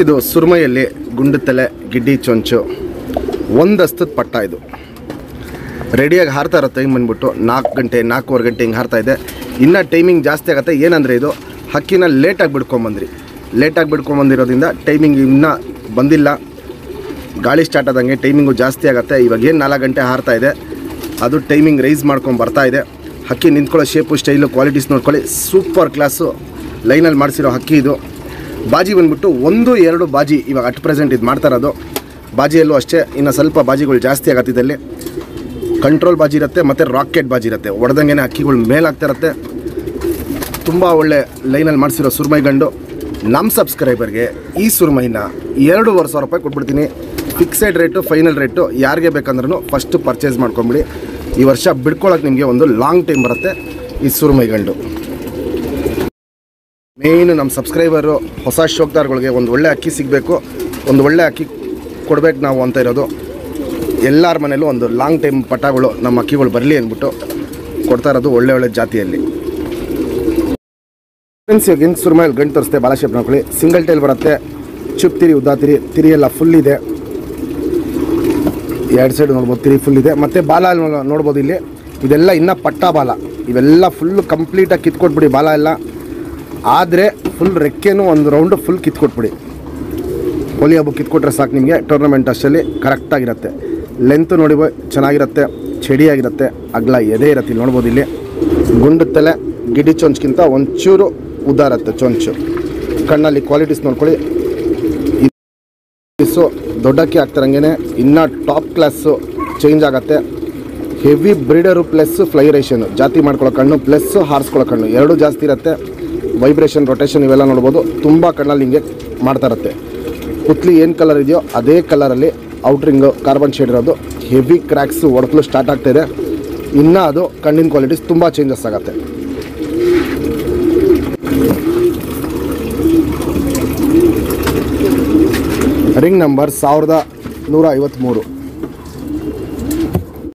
ಇದು ಸುರ್ಮೈಯಲ್ಲಿ ಗುಂಡು ತಲೆ ಗಿಡ್ಡಿ ಚೊಂಚು ಒಂದಸ್ತದ ಪಟ್ಟ. ಇದು ರೆಡಿಯಾಗಿ ಹಾರ್ತಾ ಇರೋ ಟೈಮ್ ಬಂದ್ಬಿಟ್ಟು 4 ಗಂಟೆ 4:15 ಗಂಟೆ ಹಿಂಗೆ ಹಾರ್ತಾ ಇದೆ. ಇನ್ನೂ ಟೈಮಿಂಗ್ ಜಾಸ್ತಿ ಆಗುತ್ತೆ. ಏನಂದರೆ ಇದು ಹಕ್ಕಿನ ಲೇಟಾಗಿ ಬಿಡ್ಕೊಂಬಂದಿರೋದ್ರಿಂದ ಟೈಮಿಂಗ್ ಇನ್ನೂ ಬಂದಿಲ್ಲ. ಗಾಳಿ ಸ್ಟಾರ್ಟ್ ಆದಂಗೆ ಟೈಮಿಂಗು ಜಾಸ್ತಿ ಆಗುತ್ತೆ. ಇವಾಗ ಏನು 4 ಗಂಟೆ ಹಾರ್ತಾ ಇದೆ, ಅದು ಟೈಮಿಂಗ್ ರೈಸ್ ಮಾಡ್ಕೊಂಡು ಬರ್ತಾ ಇದೆ. ಹಕ್ಕಿ ನಿಂತ್ಕೊಳ್ಳೋ ಶೇಪು ಸ್ಟೈಲು ಕ್ವಾಲಿಟೀಸ್ ನೋಡ್ಕೊಳ್ಳಿ. ಸೂಪರ್ ಕ್ಲಾಸು ಲೈನಲ್ಲಿ ಮಾಡಿಸಿರೋ ಹಕ್ಕಿ ಇದು. ಬಾಜಿ ಬಂದ್ಬಿಟ್ಟು 1-2 ಬಾಜಿ ಇವಾಗ ಅಟ್ ಪ್ರೆಸೆಂಟ್ ಇದು ಮಾಡ್ತಾ ಇರೋದು. ಬಾಜಿಯಲ್ಲೂ ಅಷ್ಟೇ ಇನ್ನು ಸ್ವಲ್ಪ ಬಾಜಿಗಳು ಜಾಸ್ತಿ ಆಗತ್ತಿದ್ದಲ್ಲಿ ಕಂಟ್ರೋಲ್ ಬಾಜಿ ಇರುತ್ತೆ ಮತ್ತು ರಾಕೆಟ್ ಬಾಜಿ ಇರುತ್ತೆ. ಹೊಡೆದಂಗೆ ಹಕ್ಕಿಗಳು ಮೇಲಾಗ್ತಾ ಇರುತ್ತೆ. ತುಂಬ ಒಳ್ಳೆ ಲೈನಲ್ಲಿ ಮಾಡಿಸಿರೋ ಸುರ್ಮೈ ಗಂಡು. ನಮ್ಮ ಸಬ್ಸ್ಕ್ರೈಬರ್ಗೆ ಈ ಸುರ್ಮೈನ 2,500 ರೂಪಾಯಿ ಕೊಟ್ಬಿಡ್ತೀನಿ. Fixed rate, final rate. ಯಾರಿಗೆ ಬೇಕಂದ್ರೂ ಫಸ್ಟು ಪರ್ಚೇಸ್ ಮಾಡ್ಕೊಂಬಿಡಿ. ಈ ವರ್ಷ ಬಿಡ್ಕೊಳ್ಳೋಕೆ ನಿಮಗೆ ಒಂದು ಲಾಂಗ್ ಟೈಮ್ ಬರುತ್ತೆ ಈ ಸುರ್ಮೈ ಗಂಡು. ಮೇಯ್ನು ನಮ್ಮ ಸಬ್ಸ್ಕ್ರೈಬರು ಹೊಸ ಶೋಕ್ದಾರ್ಗಳಿಗೆ ಒಂದು ಒಳ್ಳೆ ಅಕ್ಕಿ ಸಿಗಬೇಕು, ಒಂದು ಒಳ್ಳೆ ಅಕ್ಕಿ ಕೊಡಬೇಕು ನಾವು ಅಂತ ಇರೋದು. ಎಲ್ಲರ ಮನೇಲೂ ಒಂದು ಲಾಂಗ್ ಟೈಮ್ ಪಟಾಗಳು ನಮ್ಮ ಅಕ್ಕಿಗಳು ಬರಲಿ ಅಂದ್ಬಿಟ್ಟು ಕೊಡ್ತಾ ಇರೋದು ಒಳ್ಳೆ ಜಾತಿಯಲ್ಲಿ. ಫ್ರೆಂಡ್ಸ್, ಇವಾಗ ಇನ್ನು ಸುರ್ಮೈಯಲ್ಲಿ ಗಂಟು ತೋರಿಸ್ತೆ. ಬಾಲ ಶೇಪ್ ನೋಡ್ಕೊಳ್ಳಿ. ಸಿಂಗಲ್ ಟೈಲ್ ಬರುತ್ತೆ. ಚುಪ್ ತಿರಿ, ಉದ್ದಾ ತಿರಿ ಎಲ್ಲ ಫುಲ್ ಇದೆ. 2 ಸೈಡ್ ನೋಡ್ಬೋದು, ತಿರಿ ಫುಲ್ ಇದೆ. ಮತ್ತು ಬಾಲ ನೋಡ್ಬೋದು ಇಲ್ಲಿ. ಇದೆಲ್ಲ ಇನ್ನೂ ಪಟ್ಟ ಬಾಲ. ಇವೆಲ್ಲ ಫುಲ್ಲು ಕಂಪ್ಲೀಟಾಗಿ ಕಿತ್ಕೊಟ್ಬಿಡಿ ಬಾಲ ಎಲ್ಲ. ಆದರೆ ಫುಲ್ ರೆಕ್ಕೆನೂ ಒಂದು ರೌಂಡು ಫುಲ್ ಕಿತ್ಕೊಟ್ಬಿಡಿ. ಹೋಲಿ ಹಬ್ಬಕ್ಕೆ ಕಿತ್ಕೊಟ್ರೆ ಸಾಕು ನಿಮಗೆ. ಟೂರ್ನಮೆಂಟ್ ಅಷ್ಟಲ್ಲಿ ಕರೆಕ್ಟಾಗಿರುತ್ತೆ. ಲೆಂತು ನೋಡಿ ಚೆನ್ನಾಗಿರುತ್ತೆ, ಚಡಿಯಾಗಿರುತ್ತೆ, ಅಗಲ ಎದೆ ಇರುತ್ತೆ. ನೋಡ್ಬೋದು ಇಲ್ಲಿ ಗುಂಡು ತಲೆ ಗಿಡಿ ಚೊಂಚ್ಗಿಂತ ಒಂಚೂರು ಉದ್ದ ಇರುತ್ತೆ ಚೊಂಚು. ಕಣ್ಣಲ್ಲಿ ಕ್ವಾಲಿಟೀಸ್ ನೋಡ್ಕೊಳ್ಳಿ. ದೊಡ್ಡಕ್ಕೆ ಆಗ್ತಾರಂಗೆ ಇನ್ನೂ ಟಾಪ್ ಕ್ಲಾಸು ಚೇಂಜ್ ಆಗುತ್ತೆ. ಹೆವಿ ಬ್ರೀಡರು ಪ್ಲಸ್ ಫ್ಲೈರೇಷನ್ ಜಾತಿ ಮಾಡ್ಕೊಳ್ಳೋ ಕಣ್ಣು ಪ್ಲಸ್ ಹಾರಿಸ್ಕೊಳ್ಳೋ ಕಣ್ಣು ಎರಡೂ ಜಾಸ್ತಿ ಇರುತ್ತೆ. ವೈಬ್ರೇಷನ್, ರೊಟೇಷನ್ ಇವೆಲ್ಲ ನೋಡ್ಬೋದು. ತುಂಬ ಕಣ್ಣಲ್ಲಿ ಹಿಂಗೆ ಮಾಡ್ತಾ ಇರುತ್ತೆ. ಪುತ್ಲಿ ಏನು ಕಲರ್ ಇದೆಯೋ ಅದೇ ಕಲರಲ್ಲಿ ಔಟ್ರಿಂಗು ಕಾರ್ಬನ್ ಶೇಡ್ ಇರೋದು. ಹೆವಿ ಕ್ರ್ಯಾಕ್ಸು ಒಡಕಲು ಸ್ಟಾರ್ಟ್ ಆಗ್ತಾಯಿದೆ. ಇನ್ನೂ ಅದು ಕಣ್ಣಿನ ಕ್ವಾಲಿಟೀಸ್ ತುಂಬ ಚೇಂಜಸ್ ಆಗುತ್ತೆ. Ring number 1153.